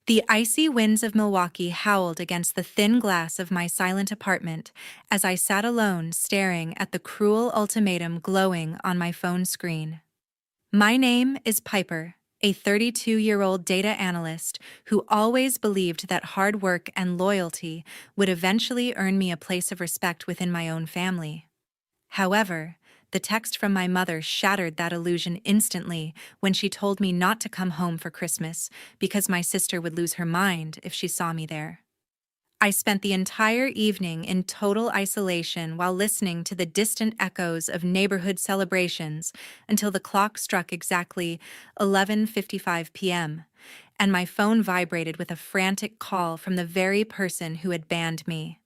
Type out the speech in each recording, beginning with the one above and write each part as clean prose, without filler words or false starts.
The icy winds of Milwaukee howled against the thin glass of my silent apartment as I sat alone staring at the cruel ultimatum glowing on my phone screen. My name is Piper, a 32-year-old data analyst who always believed that hard work and loyalty would eventually earn me a place of respect within my own family. However, the text from my mother shattered that illusion instantly when she told me not to come home for Christmas because my sister would lose her mind if she saw me there. I spent the entire evening in total isolation while listening to the distant echoes of neighborhood celebrations until the clock struck exactly 11:55 p.m., and my phone vibrated with a frantic call from the very person who had banned me.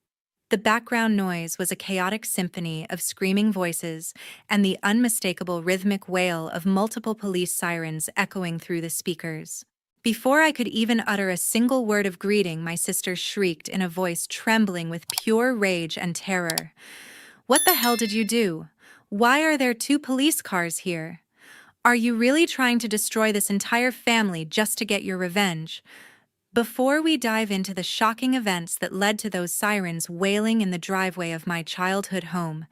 The background noise was a chaotic symphony of screaming voices and the unmistakable rhythmic wail of multiple police sirens echoing through the speakers. Before I could even utter a single word of greeting, my sister shrieked in a voice trembling with pure rage and terror. "What the hell did you do? Why are there two police cars here? Are you really trying to destroy this entire family just to get your revenge?" Before we dive into the shocking events that led to those sirens wailing in the driveway of my childhood home,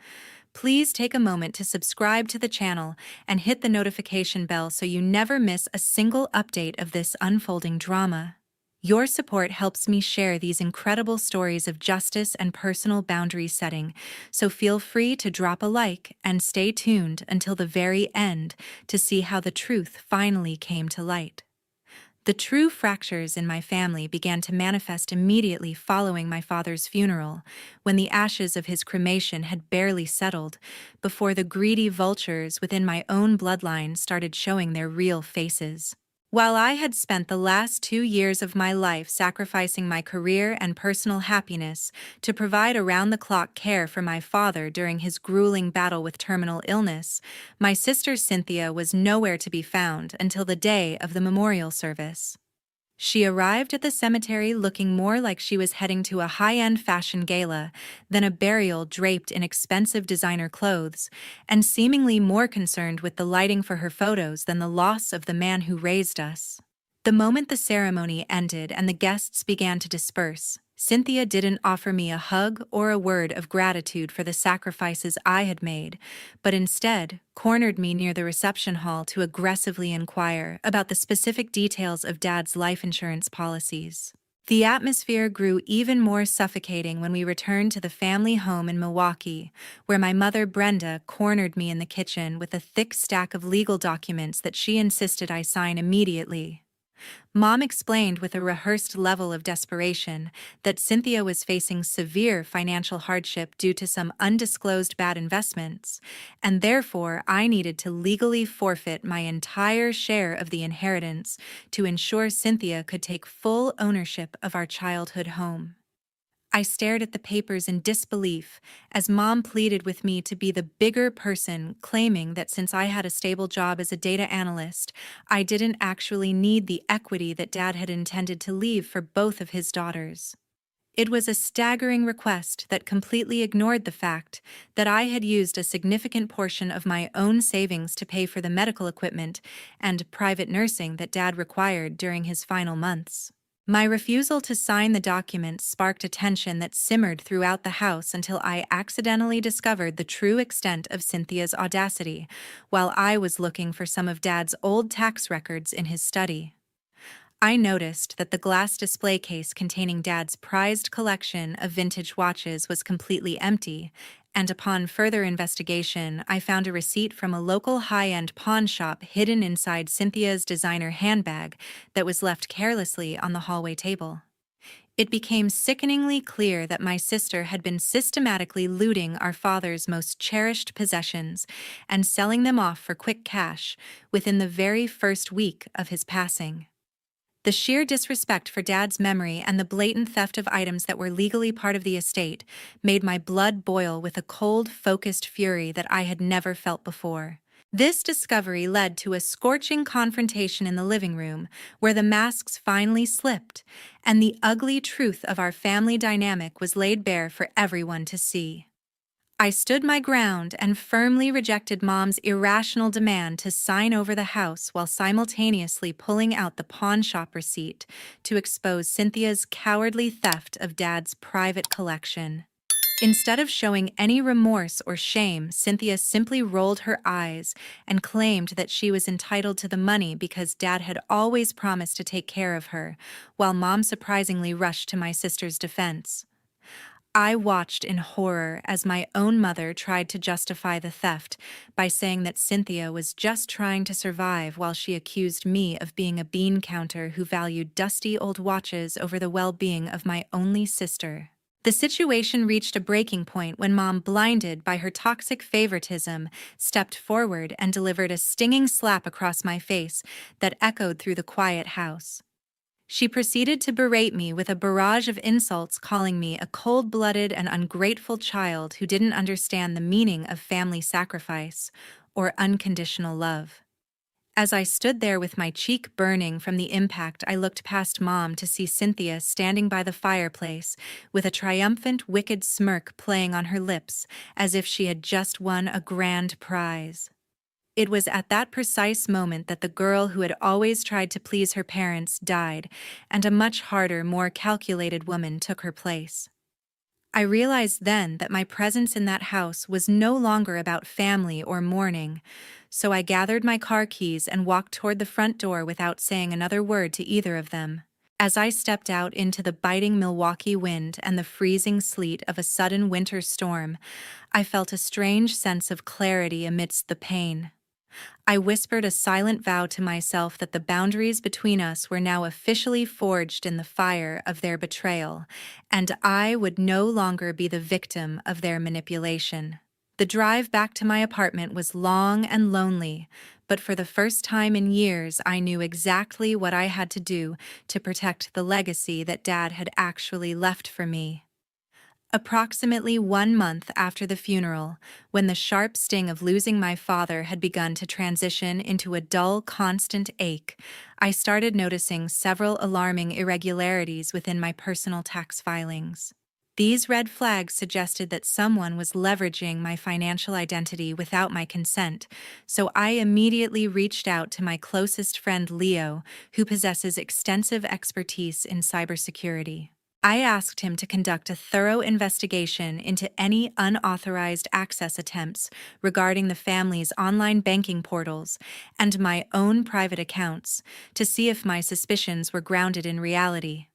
please take a moment to subscribe to the channel and hit the notification bell so you never miss a single update of this unfolding drama. Your support helps me share these incredible stories of justice and personal boundary setting, so feel free to drop a like and stay tuned until the very end to see how the truth finally came to light. The true fractures in my family began to manifest immediately following my father's funeral, when the ashes of his cremation had barely settled, before the greedy vultures within my own bloodline started showing their real faces. While I had spent the last 2 years of my life sacrificing my career and personal happiness to provide around-the-clock care for my father during his grueling battle with terminal illness, my sister Cynthia was nowhere to be found until the day of the memorial service. She arrived at the cemetery looking more like she was heading to a high-end fashion gala than a burial draped in expensive designer clothes, and seemingly more concerned with the lighting for her photos than the loss of the man who raised us. The moment the ceremony ended and the guests began to disperse, Cynthia didn't offer me a hug or a word of gratitude for the sacrifices I had made, but instead cornered me near the reception hall to aggressively inquire about the specific details of Dad's life insurance policies. The atmosphere grew even more suffocating when we returned to the family home in Milwaukee, where my mother Brenda cornered me in the kitchen with a thick stack of legal documents that she insisted I sign immediately. Mom explained with a rehearsed level of desperation that Cynthia was facing severe financial hardship due to some undisclosed bad investments, and therefore I needed to legally forfeit my entire share of the inheritance to ensure Cynthia could take full ownership of our childhood home. I stared at the papers in disbelief as Mom pleaded with me to be the bigger person, claiming that since I had a stable job as a data analyst, I didn't actually need the equity that Dad had intended to leave for both of his daughters. It was a staggering request that completely ignored the fact that I had used a significant portion of my own savings to pay for the medical equipment and private nursing that Dad required during his final months. My refusal to sign the documents sparked a tension that simmered throughout the house until I accidentally discovered the true extent of Cynthia's audacity, while I was looking for some of Dad's old tax records in his study. I noticed that the glass display case containing Dad's prized collection of vintage watches was completely empty, and upon further investigation, I found a receipt from a local high-end pawn shop hidden inside Cynthia's designer handbag that was left carelessly on the hallway table. It became sickeningly clear that my sister had been systematically looting our father's most cherished possessions and selling them off for quick cash within the very first week of his passing. The sheer disrespect for Dad's memory and the blatant theft of items that were legally part of the estate made my blood boil with a cold, focused fury that I had never felt before. This discovery led to a scorching confrontation in the living room, where the masks finally slipped, and the ugly truth of our family dynamic was laid bare for everyone to see. I stood my ground and firmly rejected Mom's irrational demand to sign over the house while simultaneously pulling out the pawn shop receipt to expose Cynthia's cowardly theft of Dad's private collection. Instead of showing any remorse or shame, Cynthia simply rolled her eyes and claimed that she was entitled to the money because Dad had always promised to take care of her, while Mom surprisingly rushed to my sister's defense. I watched in horror as my own mother tried to justify the theft by saying that Cynthia was just trying to survive while she accused me of being a bean counter who valued dusty old watches over the well-being of my only sister. The situation reached a breaking point when Mom, blinded by her toxic favoritism, stepped forward and delivered a stinging slap across my face that echoed through the quiet house. She proceeded to berate me with a barrage of insults, calling me a cold-blooded and ungrateful child who didn't understand the meaning of family sacrifice or unconditional love. As I stood there with my cheek burning from the impact, I looked past Mom to see Cynthia standing by the fireplace with a triumphant, wicked smirk playing on her lips as if she had just won a grand prize. It was at that precise moment that the girl who had always tried to please her parents died, and a much harder, more calculated woman took her place. I realized then that my presence in that house was no longer about family or mourning, so I gathered my car keys and walked toward the front door without saying another word to either of them. As I stepped out into the biting Milwaukee wind and the freezing sleet of a sudden winter storm, I felt a strange sense of clarity amidst the pain. I whispered a silent vow to myself that the boundaries between us were now officially forged in the fire of their betrayal, and I would no longer be the victim of their manipulation. The drive back to my apartment was long and lonely, but for the first time in years I knew exactly what I had to do to protect the legacy that Dad had actually left for me. Approximately 1 month after the funeral, when the sharp sting of losing my father had begun to transition into a dull, constant ache, I started noticing several alarming irregularities within my personal tax filings. These red flags suggested that someone was leveraging my financial identity without my consent, so I immediately reached out to my closest friend Leo, who possesses extensive expertise in cybersecurity. I asked him to conduct a thorough investigation into any unauthorized access attempts regarding the family's online banking portals and my own private accounts to see if my suspicions were grounded in reality.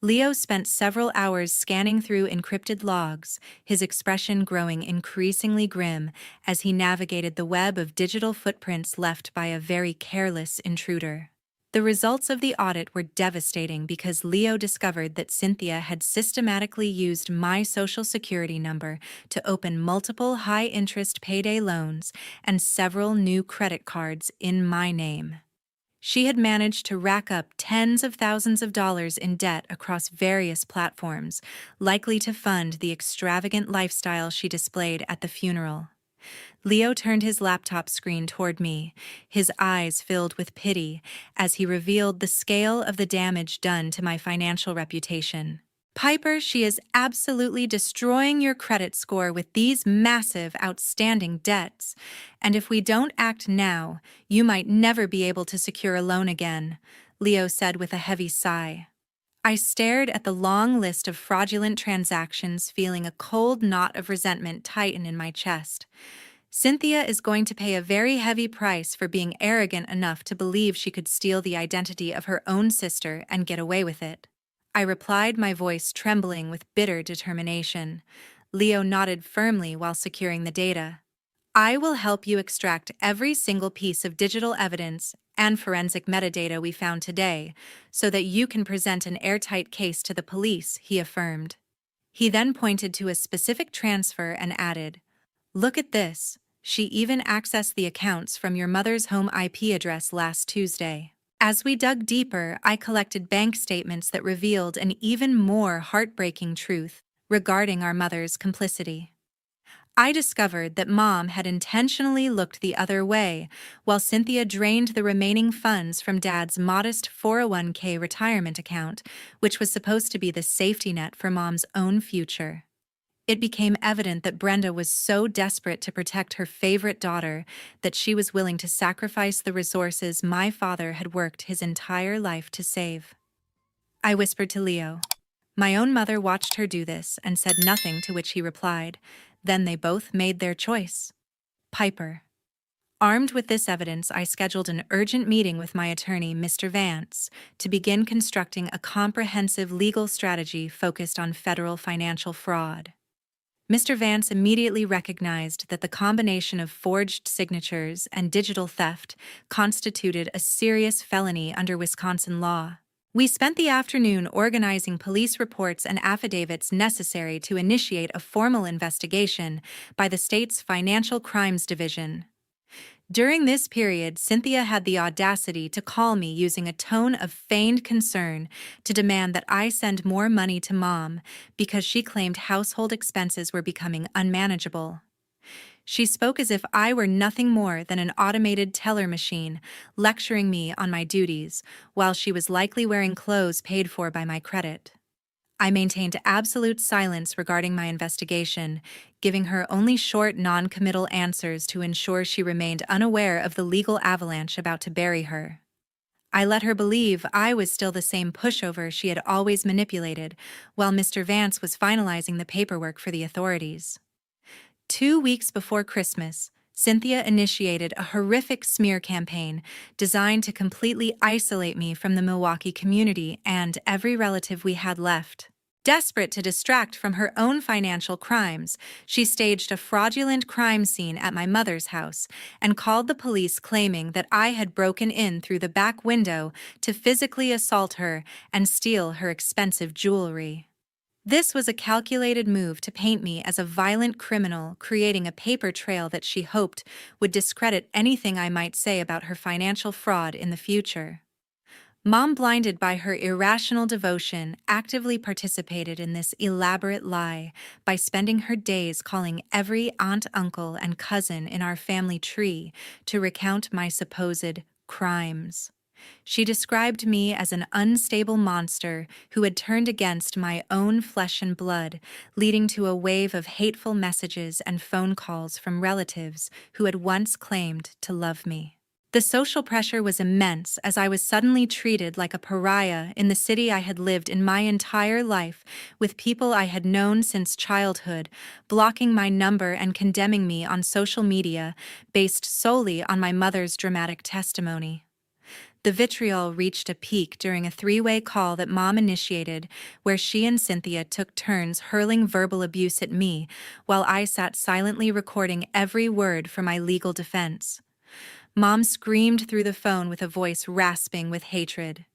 Leo spent several hours scanning through encrypted logs, his expression growing increasingly grim as he navigated the web of digital footprints left by a very careless intruder. The results of the audit were devastating because Leo discovered that Cynthia had systematically used my social security number to open multiple high-interest payday loans and several new credit cards in my name. She had managed to rack up tens of thousands of dollars in debt across various platforms, likely to fund the extravagant lifestyle she displayed at the funeral. Leo turned his laptop screen toward me, his eyes filled with pity as he revealed the scale of the damage done to my financial reputation. "Piper, she is absolutely destroying your credit score with these massive, outstanding debts. And if we don't act now, you might never be able to secure a loan again," Leo said with a heavy sigh. I stared at the long list of fraudulent transactions, feeling a cold knot of resentment tighten in my chest. Cynthia is going to pay a very heavy price for being arrogant enough to believe she could steal the identity of her own sister and get away with it. I replied, my voice trembling with bitter determination. Leo nodded firmly while securing the data. "I will help you extract every single piece of digital evidence and forensic metadata we found today so that you can present an airtight case to the police," he affirmed. He then pointed to a specific transfer and added, "Look at this. She even accessed the accounts from your mother's home IP address last Tuesday." As we dug deeper, I collected bank statements that revealed an even more heartbreaking truth regarding our mother's complicity. I discovered that Mom had intentionally looked the other way while Cynthia drained the remaining funds from Dad's modest 401k retirement account, which was supposed to be the safety net for Mom's own future. It became evident that Brenda was so desperate to protect her favorite daughter that she was willing to sacrifice the resources my father had worked his entire life to save. I whispered to Leo. My own mother watched her do this and said nothing, to which he replied. Then they both made their choice. Piper. Armed with this evidence, I scheduled an urgent meeting with my attorney, Mr. Vance, to begin constructing a comprehensive legal strategy focused on federal financial fraud. Mr. Vance immediately recognized that the combination of forged signatures and digital theft constituted a serious felony under Wisconsin law. We spent the afternoon organizing police reports and affidavits necessary to initiate a formal investigation by the state's Financial Crimes Division. During this period, Cynthia had the audacity to call me using a tone of feigned concern to demand that I send more money to Mom because she claimed household expenses were becoming unmanageable. She spoke as if I were nothing more than an automated teller machine, lecturing me on my duties, while she was likely wearing clothes paid for by my credit. I maintained absolute silence regarding my investigation, giving her only short, non-committal answers to ensure she remained unaware of the legal avalanche about to bury her. I let her believe I was still the same pushover she had always manipulated, while Mr. Vance was finalizing the paperwork for the authorities. 2 weeks before Christmas, Cynthia initiated a horrific smear campaign designed to completely isolate me from the Milwaukee community and every relative we had left. Desperate to distract from her own financial crimes, she staged a fraudulent crime scene at my mother's house and called the police, claiming that I had broken in through the back window to physically assault her and steal her expensive jewelry. This was a calculated move to paint me as a violent criminal, creating a paper trail that she hoped would discredit anything I might say about her financial fraud in the future. Mom, blinded by her irrational devotion, actively participated in this elaborate lie by spending her days calling every aunt, uncle, and cousin in our family tree to recount my supposed crimes. She described me as an unstable monster who had turned against my own flesh and blood, leading to a wave of hateful messages and phone calls from relatives who had once claimed to love me. The social pressure was immense, as I was suddenly treated like a pariah in the city I had lived in my entire life, with people I had known since childhood blocking my number and condemning me on social media based solely on my mother's dramatic testimony. The vitriol reached a peak during a 3-way call that Mom initiated, where she and Cynthia took turns hurling verbal abuse at me, while I sat silently recording every word for my legal defense. Mom screamed through the phone with a voice rasping with hatred.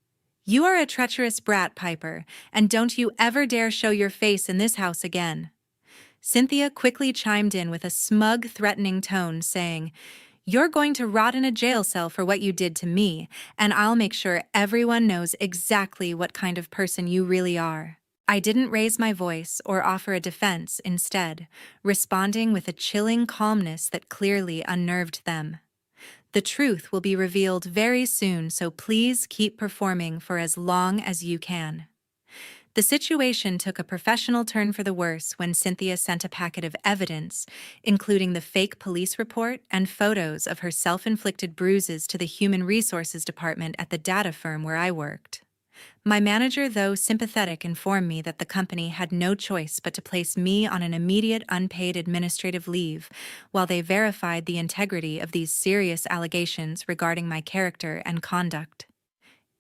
"You are a treacherous brat, Piper, and don't you ever dare show your face in this house again." Cynthia quickly chimed in with a smug, threatening tone, saying, "You're going to rot in a jail cell for what you did to me, and I'll make sure everyone knows exactly what kind of person you really are." I didn't raise my voice or offer a defense, instead, responding with a chilling calmness that clearly unnerved them. "The truth will be revealed very soon, so please keep performing for as long as you can." The situation took a professional turn for the worse when Cynthia sent a packet of evidence, including the fake police report and photos of her self-inflicted bruises, to the Human Resources Department at the data firm where I worked. My manager, though sympathetic, informed me that the company had no choice but to place me on an immediate unpaid administrative leave while they verified the integrity of these serious allegations regarding my character and conduct.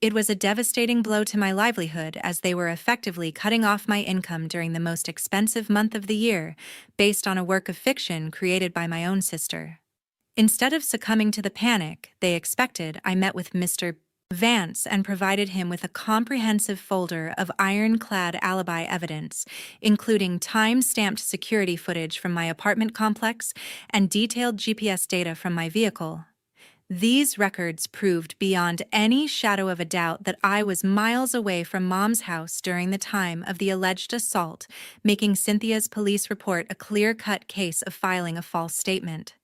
It was a devastating blow to my livelihood, as they were effectively cutting off my income during the most expensive month of the year, based on a work of fiction created by my own sister. Instead of succumbing to the panic they expected, I met with Mr. Vance and provided him with a comprehensive folder of ironclad alibi evidence, including time-stamped security footage from my apartment complex and detailed GPS data from my vehicle. These records proved beyond any shadow of a doubt that I was miles away from Mom's house during the time of the alleged assault, making Cynthia's police report a clear-cut case of filing a false statement.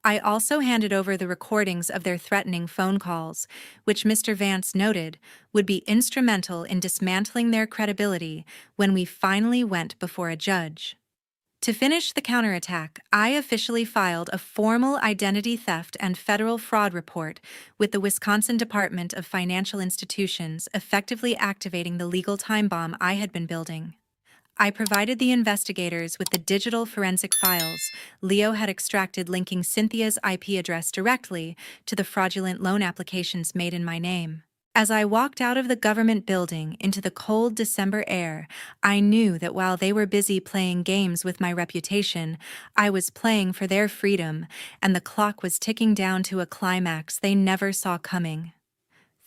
I also handed over the recordings of their threatening phone calls, which Mr. Vance noted would be instrumental in dismantling their credibility when we finally went before a judge. To finish the counterattack, I officially filed a formal identity theft and federal fraud report with the Wisconsin Department of Financial Institutions, effectively activating the legal time bomb I had been building. I provided the investigators with the digital forensic files Leo had extracted linking Cynthia's IP address directly to the fraudulent loan applications made in my name. As I walked out of the government building into the cold December air, I knew that while they were busy playing games with my reputation, I was playing for their freedom, and the clock was ticking down to a climax they never saw coming.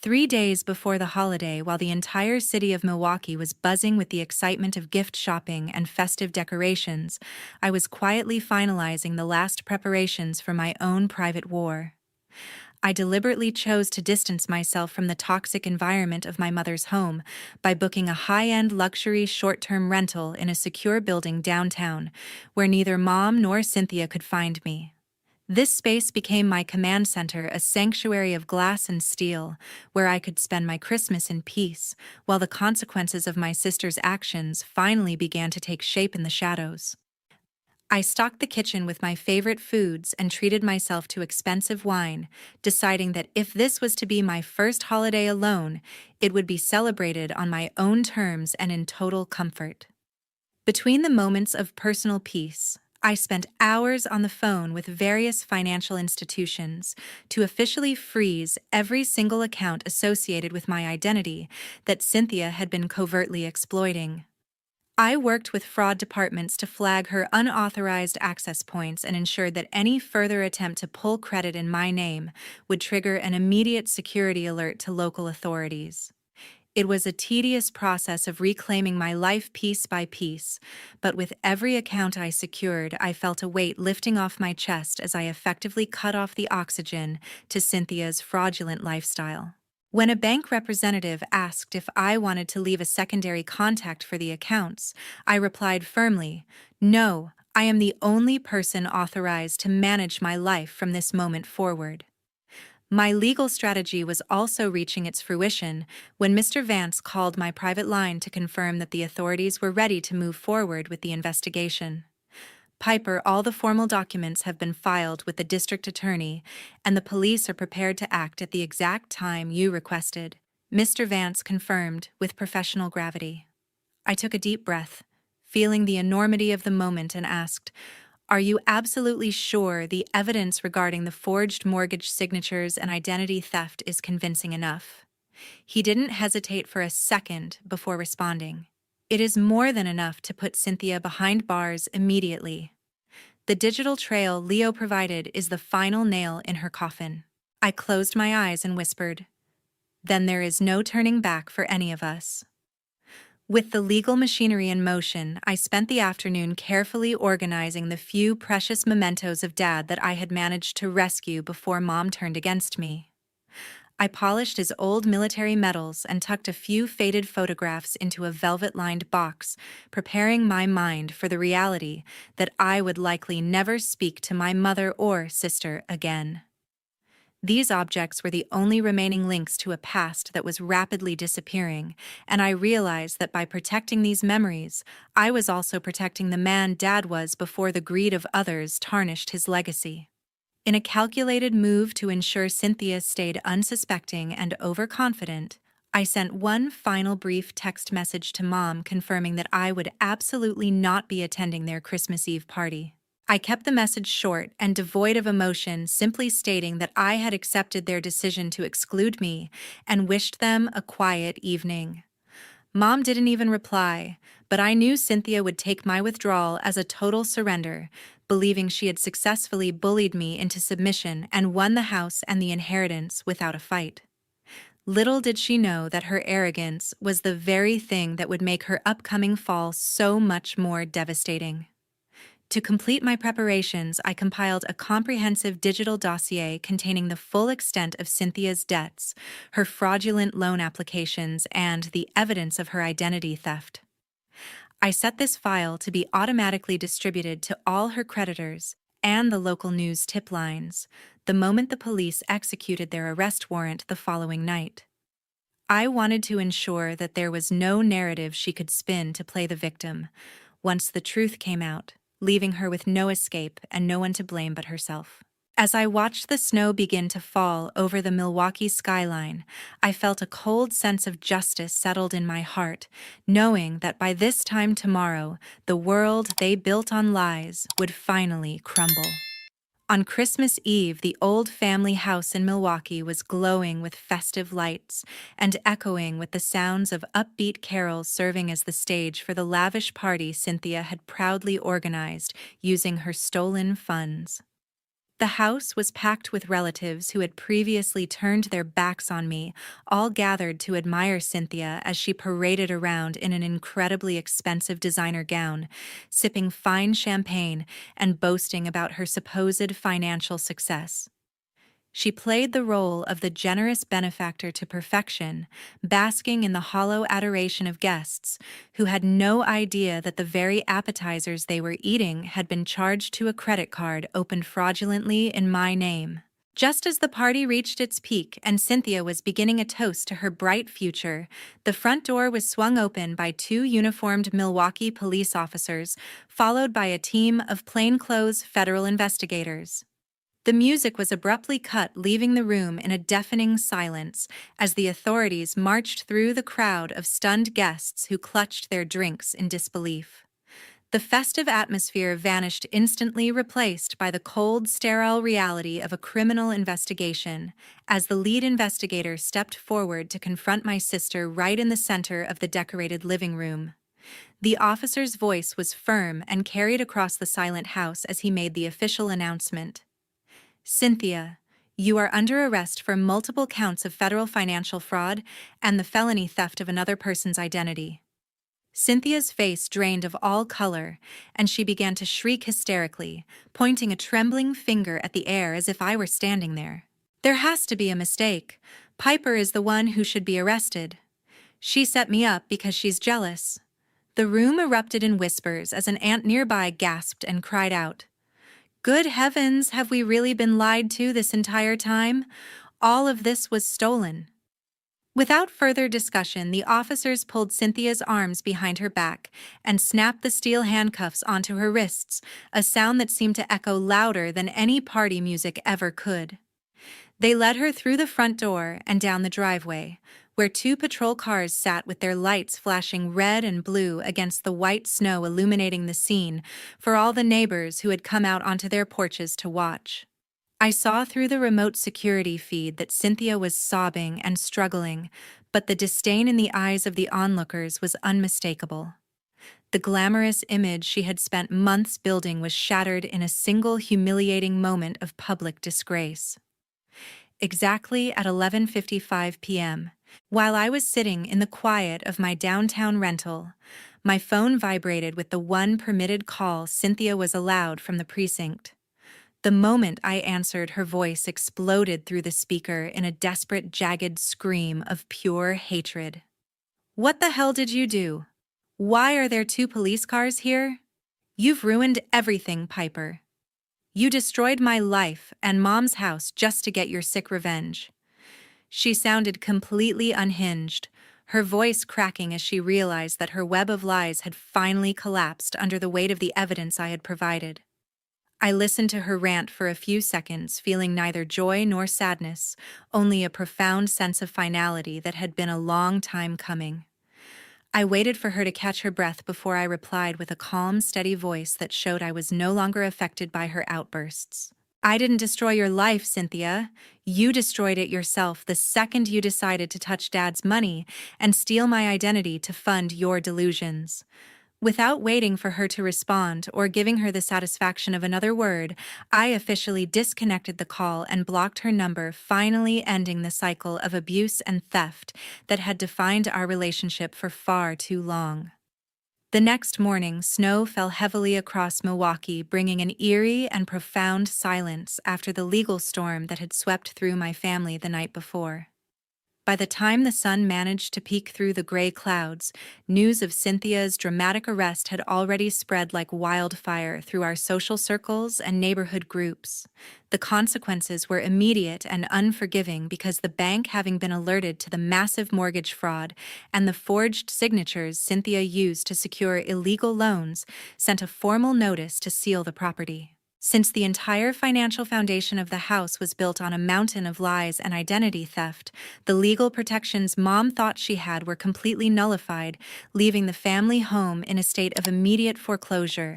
3 days before the holiday, while the entire city of Milwaukee was buzzing with the excitement of gift shopping and festive decorations, I was quietly finalizing the last preparations for my own private war. I deliberately chose to distance myself from the toxic environment of my mother's home by booking a high-end luxury short-term rental in a secure building downtown, where neither Mom nor Cynthia could find me. This space became my command center, a sanctuary of glass and steel, where I could spend my Christmas in peace, while the consequences of my sister's actions finally began to take shape in the shadows. I stocked the kitchen with my favorite foods and treated myself to expensive wine, deciding that if this was to be my first holiday alone, it would be celebrated on my own terms and in total comfort. Between the moments of personal peace, I spent hours on the phone with various financial institutions to officially freeze every single account associated with my identity that Cynthia had been covertly exploiting. I worked with fraud departments to flag her unauthorized access points and ensured that any further attempt to pull credit in my name would trigger an immediate security alert to local authorities. It was a tedious process of reclaiming my life piece by piece, but with every account I secured, I felt a weight lifting off my chest as I effectively cut off the oxygen to Cynthia's fraudulent lifestyle. When a bank representative asked if I wanted to leave a secondary contact for the accounts, I replied firmly, "No, I am the only person authorized to manage my life from this moment forward." My legal strategy was also reaching its fruition when Mr. Vance called my private line to confirm that the authorities were ready to move forward with the investigation. "Piper, all the formal documents have been filed with the district attorney, and the police are prepared to act at the exact time you requested," Mr. Vance confirmed with professional gravity. I took a deep breath, feeling the enormity of the moment, and asked, "Are you absolutely sure the evidence regarding the forged mortgage signatures and identity theft is convincing enough?" He didn't hesitate for a second before responding. "It is more than enough to put Cynthia behind bars immediately. The digital trail Leo provided is the final nail in her coffin." I closed my eyes and whispered, "Then there is no turning back for any of us." With the legal machinery in motion, I spent the afternoon carefully organizing the few precious mementos of Dad that I had managed to rescue before Mom turned against me. I polished his old military medals and tucked a few faded photographs into a velvet-lined box, preparing my mind for the reality that I would likely never speak to my mother or sister again. These objects were the only remaining links to a past that was rapidly disappearing, and I realized that by protecting these memories, I was also protecting the man Dad was before the greed of others tarnished his legacy. In a calculated move to ensure Cynthia stayed unsuspecting and overconfident, I sent one final brief text message to Mom confirming that I would absolutely not be attending their Christmas Eve party. I kept the message short and devoid of emotion, simply stating that I had accepted their decision to exclude me and wished them a quiet evening. Mom didn't even reply, but I knew Cynthia would take my withdrawal as a total surrender, believing she had successfully bullied me into submission and won the house and the inheritance without a fight. Little did she know that her arrogance was the very thing that would make her upcoming fall so much more devastating. To complete my preparations, I compiled a comprehensive digital dossier containing the full extent of Cynthia's debts, her fraudulent loan applications, and the evidence of her identity theft. I set this file to be automatically distributed to all her creditors and the local news tip lines the moment the police executed their arrest warrant the following night. I wanted to ensure that there was no narrative she could spin to play the victim. Once the truth came out, leaving her with no escape and no one to blame but herself. As I watched the snow begin to fall over the Milwaukee skyline, I felt a cold sense of justice settled in my heart, knowing that by this time tomorrow, the world they built on lies would finally crumble. On Christmas Eve, the old family house in Milwaukee was glowing with festive lights and echoing with the sounds of upbeat carols, serving as the stage for the lavish party Cynthia had proudly organized using her stolen funds. The house was packed with relatives who had previously turned their backs on me, all gathered to admire Cynthia as she paraded around in an incredibly expensive designer gown, sipping fine champagne and boasting about her supposed financial success. She played the role of the generous benefactor to perfection, basking in the hollow adoration of guests, who had no idea that the very appetizers they were eating had been charged to a credit card opened fraudulently in my name. Just as the party reached its peak and Cynthia was beginning a toast to her bright future, the front door was swung open by two uniformed Milwaukee police officers, followed by a team of plainclothes federal investigators. The music was abruptly cut, leaving the room in a deafening silence as the authorities marched through the crowd of stunned guests who clutched their drinks in disbelief. The festive atmosphere vanished instantly, replaced by the cold, sterile reality of a criminal investigation, as the lead investigator stepped forward to confront my sister right in the center of the decorated living room. The officer's voice was firm and carried across the silent house as he made the official announcement. Cynthia, you are under arrest for multiple counts of federal financial fraud and the felony theft of another person's identity. Cynthia's face drained of all color, and she began to shriek hysterically, pointing a trembling finger at the air as if I were standing there. There has to be a mistake. Piper is the one who should be arrested. She set me up because she's jealous. The room erupted in whispers as an ant nearby gasped and cried out. Good heavens, have we really been lied to this entire time? All of this was stolen. Without further discussion, the officers pulled Cynthia's arms behind her back and snapped the steel handcuffs onto her wrists, a sound that seemed to echo louder than any party music ever could. They led her through the front door and down the driveway, where two patrol cars sat with their lights flashing red and blue against the white snow, illuminating the scene for all the neighbors who had come out onto their porches to watch. I saw through the remote security feed that Cynthia was sobbing and struggling, but the disdain in the eyes of the onlookers was unmistakable. The glamorous image she had spent months building was shattered in a single humiliating moment of public disgrace. Exactly at 11:55 p.m., while I was sitting in the quiet of my downtown rental, my phone vibrated with the one permitted call Cynthia was allowed from the precinct. The moment I answered, her voice exploded through the speaker in a desperate, jagged scream of pure hatred. What the hell did you do? Why are there two police cars here? You've ruined everything, Piper. You destroyed my life and Mom's house just to get your sick revenge. She sounded completely unhinged, her voice cracking as she realized that her web of lies had finally collapsed under the weight of the evidence I had provided. I listened to her rant for a few seconds, feeling neither joy nor sadness, only a profound sense of finality that had been a long time coming. I waited for her to catch her breath before I replied with a calm, steady voice that showed I was no longer affected by her outbursts. I didn't destroy your life, Cynthia. You destroyed it yourself the second you decided to touch Dad's money and steal my identity to fund your delusions. Without waiting for her to respond or giving her the satisfaction of another word, I officially disconnected the call and blocked her number, finally ending the cycle of abuse and theft that had defined our relationship for far too long. The next morning, snow fell heavily across Milwaukee, bringing an eerie and profound silence after the legal storm that had swept through my family the night before. By the time the sun managed to peek through the gray clouds, news of Cynthia's dramatic arrest had already spread like wildfire through our social circles and neighborhood groups. The consequences were immediate and unforgiving because the bank, having been alerted to the massive mortgage fraud and the forged signatures Cynthia used to secure illegal loans, sent a formal notice to seal the property. Since the entire financial foundation of the house was built on a mountain of lies and identity theft, the legal protections Mom thought she had were completely nullified, leaving the family home in a state of immediate foreclosure.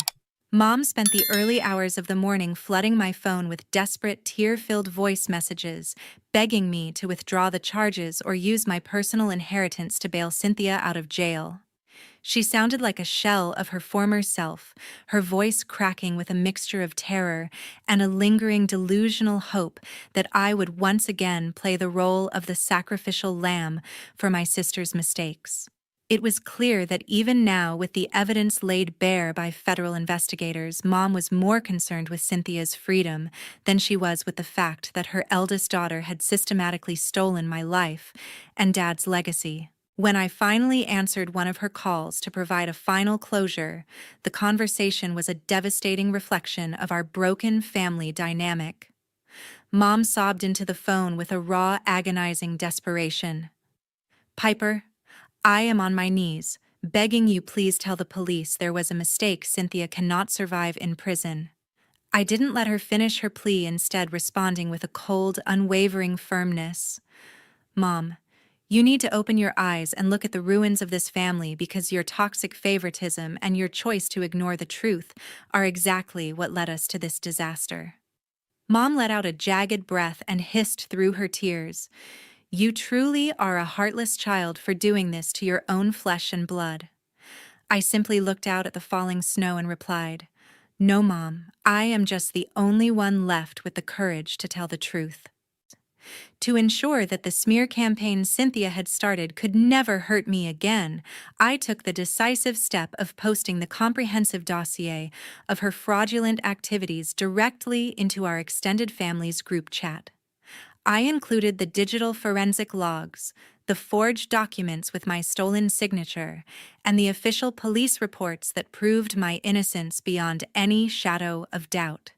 Mom spent the early hours of the morning flooding my phone with desperate, tear-filled voice messages, begging me to withdraw the charges or use my personal inheritance to bail Cynthia out of jail. She sounded like a shell of her former self, her voice cracking with a mixture of terror and a lingering delusional hope that I would once again play the role of the sacrificial lamb for my sister's mistakes. It was clear that even now, with the evidence laid bare by federal investigators, Mom was more concerned with Cynthia's freedom than she was with the fact that her eldest daughter had systematically stolen my life and Dad's legacy. When I finally answered one of her calls to provide a final closure, the conversation was a devastating reflection of our broken family dynamic. Mom sobbed into the phone with a raw, agonizing desperation. "Piper, I am on my knees, begging you please tell the police there was a mistake. Cynthia cannot survive in prison." I didn't let her finish her plea, instead responding with a cold, unwavering firmness. "Mom, you need to open your eyes and look at the ruins of this family, because your toxic favoritism and your choice to ignore the truth are exactly what led us to this disaster." Mom let out a jagged breath and hissed through her tears, "You truly are a heartless child for doing this to your own flesh and blood." I simply looked out at the falling snow and replied, "No, Mom, I am just the only one left with the courage to tell the truth." To ensure that the smear campaign Cynthia had started could never hurt me again, I took the decisive step of posting the comprehensive dossier of her fraudulent activities directly into our extended family's group chat. I included the digital forensic logs, the forged documents with my stolen signature, and the official police reports that proved my innocence beyond any shadow of doubt.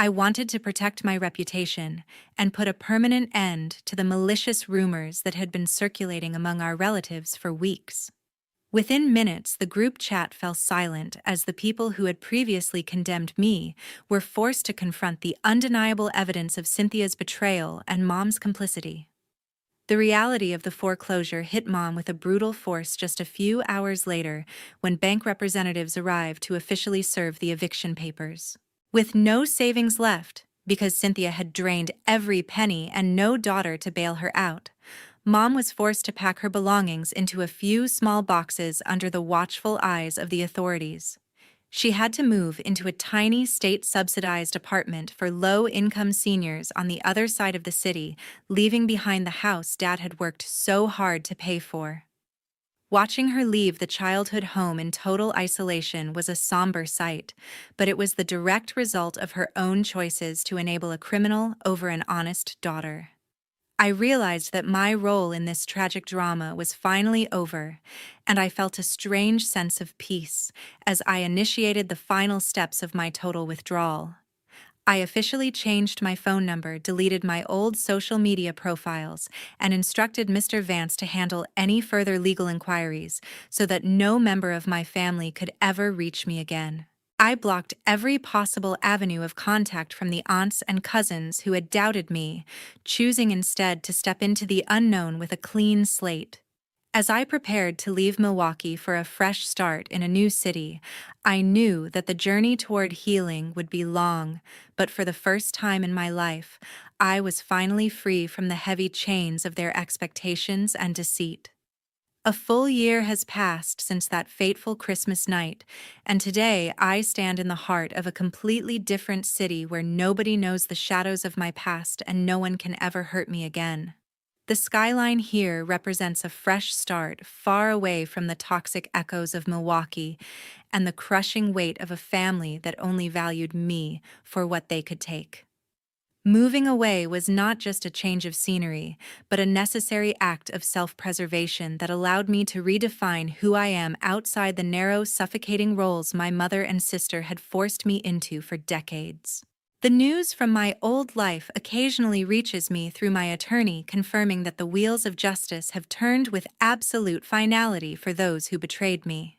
I wanted to protect my reputation and put a permanent end to the malicious rumors that had been circulating among our relatives for weeks. Within minutes, the group chat fell silent as the people who had previously condemned me were forced to confront the undeniable evidence of Cynthia's betrayal and Mom's complicity. The reality of the foreclosure hit Mom with a brutal force just a few hours later, when bank representatives arrived to officially serve the eviction papers. With no savings left, because Cynthia had drained every penny and no daughter to bail her out, Mom was forced to pack her belongings into a few small boxes under the watchful eyes of the authorities. She had to move into a tiny state-subsidized apartment for low-income seniors on the other side of the city, leaving behind the house Dad had worked so hard to pay for. Watching her leave the childhood home in total isolation was a somber sight, but it was the direct result of her own choices to enable a criminal over an honest daughter. I realized that my role in this tragic drama was finally over, and I felt a strange sense of peace as I initiated the final steps of my total withdrawal. I officially changed my phone number, deleted my old social media profiles, and instructed Mr. Vance to handle any further legal inquiries so that no member of my family could ever reach me again. I blocked every possible avenue of contact from the aunts and cousins who had doubted me, choosing instead to step into the unknown with a clean slate. As I prepared to leave Milwaukee for a fresh start in a new city, I knew that the journey toward healing would be long, but for the first time in my life, I was finally free from the heavy chains of their expectations and deceit. A full year has passed since that fateful Christmas night, and today I stand in the heart of a completely different city where nobody knows the shadows of my past and no one can ever hurt me again. The skyline here represents a fresh start, far away from the toxic echoes of Milwaukee and the crushing weight of a family that only valued me for what they could take. Moving away was not just a change of scenery, but a necessary act of self-preservation that allowed me to redefine who I am outside the narrow, suffocating roles my mother and sister had forced me into for decades. The news from my old life occasionally reaches me through my attorney, confirming that the wheels of justice have turned with absolute finality for those who betrayed me.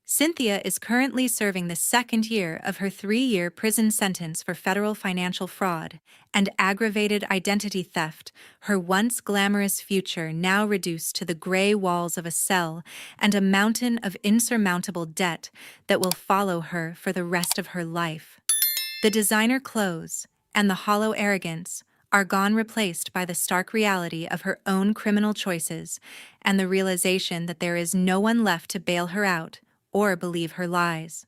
Cynthia is currently serving the second year of her 3-year prison sentence for federal financial fraud and aggravated identity theft, her once glamorous future now reduced to the gray walls of a cell and a mountain of insurmountable debt that will follow her for the rest of her life. The designer clothes and the hollow arrogance are gone, replaced by the stark reality of her own criminal choices and the realization that there is no one left to bail her out or believe her lies.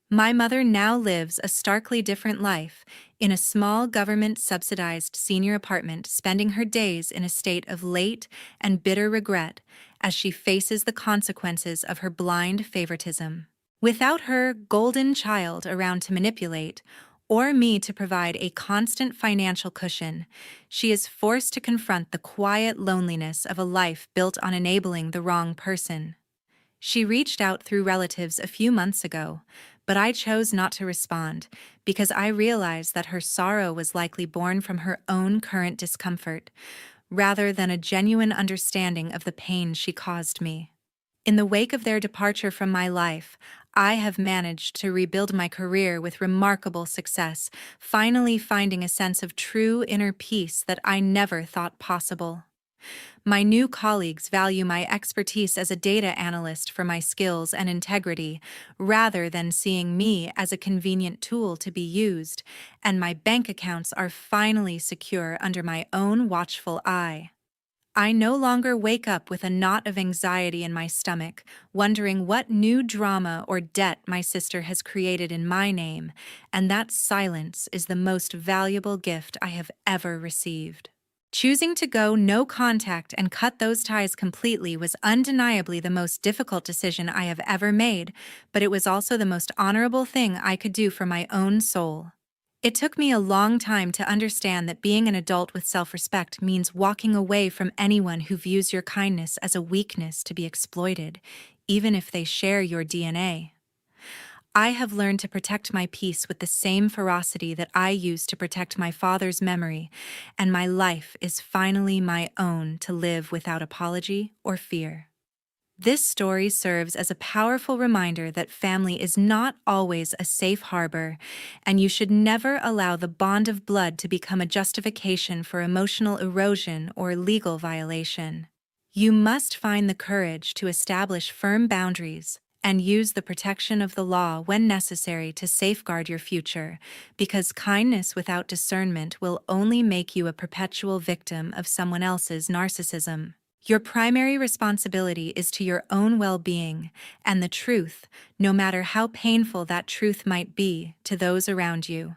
My mother now lives a starkly different life in a small government-subsidized senior apartment, spending her days in a state of late and bitter regret as she faces the consequences of her blind favoritism. Without her golden child around to manipulate, or me to provide a constant financial cushion, she is forced to confront the quiet loneliness of a life built on enabling the wrong person. She reached out through relatives a few months ago, but I chose not to respond because I realized that her sorrow was likely born from her own current discomfort, rather than a genuine understanding of the pain she caused me. In the wake of their departure from my life, I have managed to rebuild my career with remarkable success, finally finding a sense of true inner peace that I never thought possible. My new colleagues value my expertise as a data analyst for my skills and integrity, rather than seeing me as a convenient tool to be used, and my bank accounts are finally secure under my own watchful eye. I no longer wake up with a knot of anxiety in my stomach, wondering what new drama or debt my sister has created in my name, and that silence is the most valuable gift I have ever received. Choosing to go no contact and cut those ties completely was undeniably the most difficult decision I have ever made, but it was also the most honorable thing I could do for my own soul. It took me a long time to understand that being an adult with self-respect means walking away from anyone who views your kindness as a weakness to be exploited, even if they share your DNA. I have learned to protect my peace with the same ferocity that I used to protect my father's memory, and my life is finally my own to live without apology or fear. This story serves as a powerful reminder that family is not always a safe harbor, and you should never allow the bond of blood to become a justification for emotional erosion or legal violation. You must find the courage to establish firm boundaries and use the protection of the law when necessary to safeguard your future, because kindness without discernment will only make you a perpetual victim of someone else's narcissism. Your primary responsibility is to your own well-being and the truth, no matter how painful that truth might be to those around you.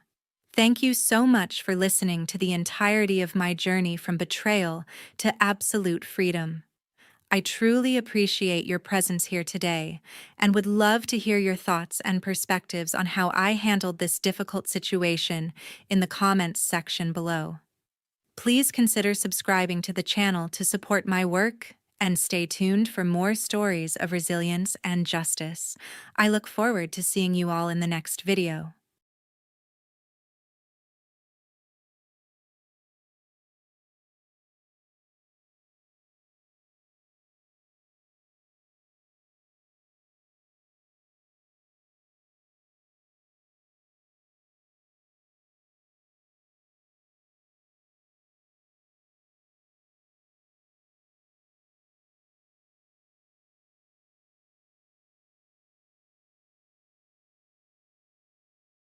Thank you so much for listening to the entirety of my journey from betrayal to absolute freedom. I truly appreciate your presence here today and would love to hear your thoughts and perspectives on how I handled this difficult situation in the comments section below. Please consider subscribing to the channel to support my work and stay tuned for more stories of resilience and justice. I look forward to seeing you all in the next video.